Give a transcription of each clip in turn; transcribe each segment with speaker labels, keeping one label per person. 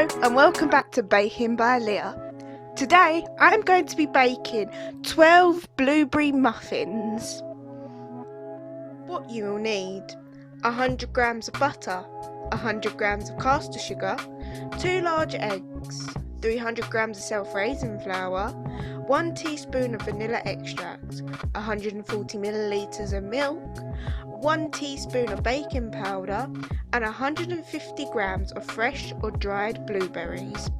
Speaker 1: Hello and welcome back to Baking by Leah. Today I'm going to be baking 12 blueberry muffins. What you will need: 100 grams of butter, 100 grams of caster sugar, 2 large eggs, 300 grams of self-raising flour, 1 teaspoon of vanilla extract, 140 milliliters of milk, 1 teaspoon of baking powder and 150 grams of fresh or dried blueberries.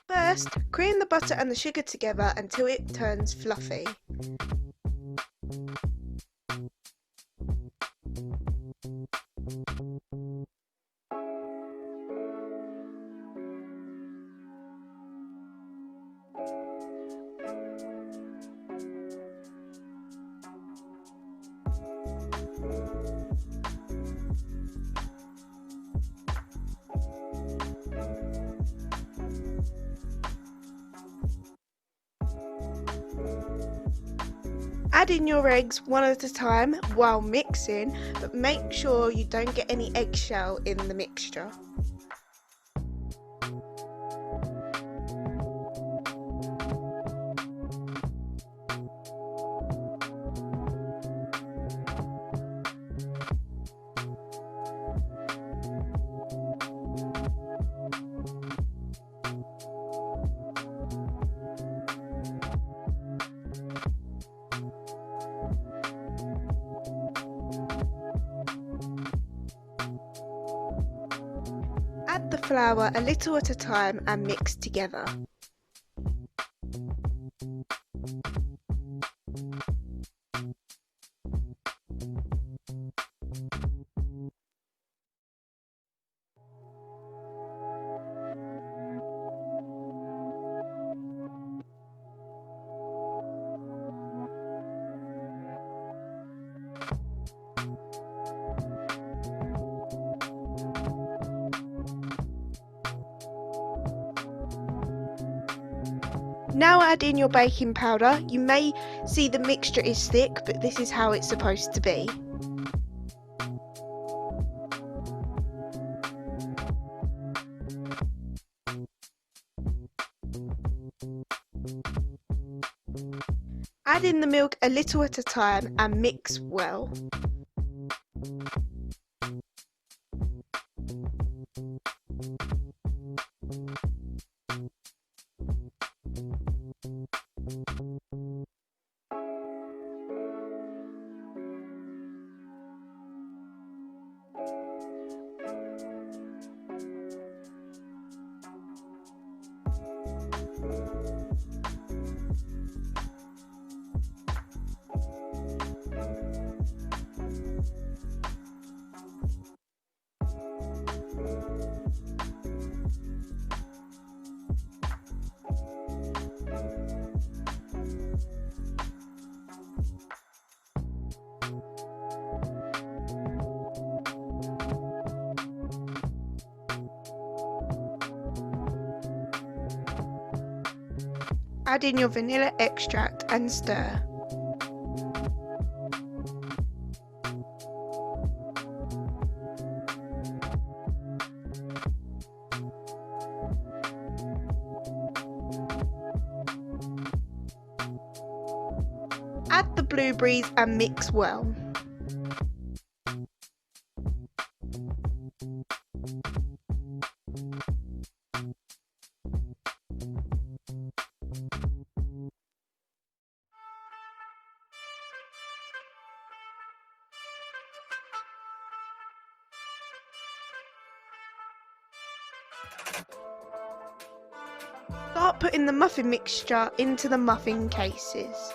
Speaker 1: First, cream the butter and the sugar together until it turns fluffy. Add in your eggs one at a time while mixing, but make sure you don't get any eggshell in the mixture. Add the flour a little at a time and mix together. Now add in your baking powder. You may see the mixture is thick, but this is how it's supposed to be. Add in the milk a little at a time and mix well. Add in your vanilla extract and stir. Add the blueberries and mix well. Start putting the muffin mixture into the muffin cases.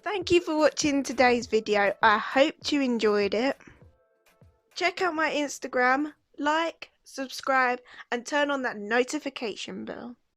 Speaker 1: Thank you for watching today's video. I hope you enjoyed it. Check out my Instagram, like, subscribe and turn on that notification bell.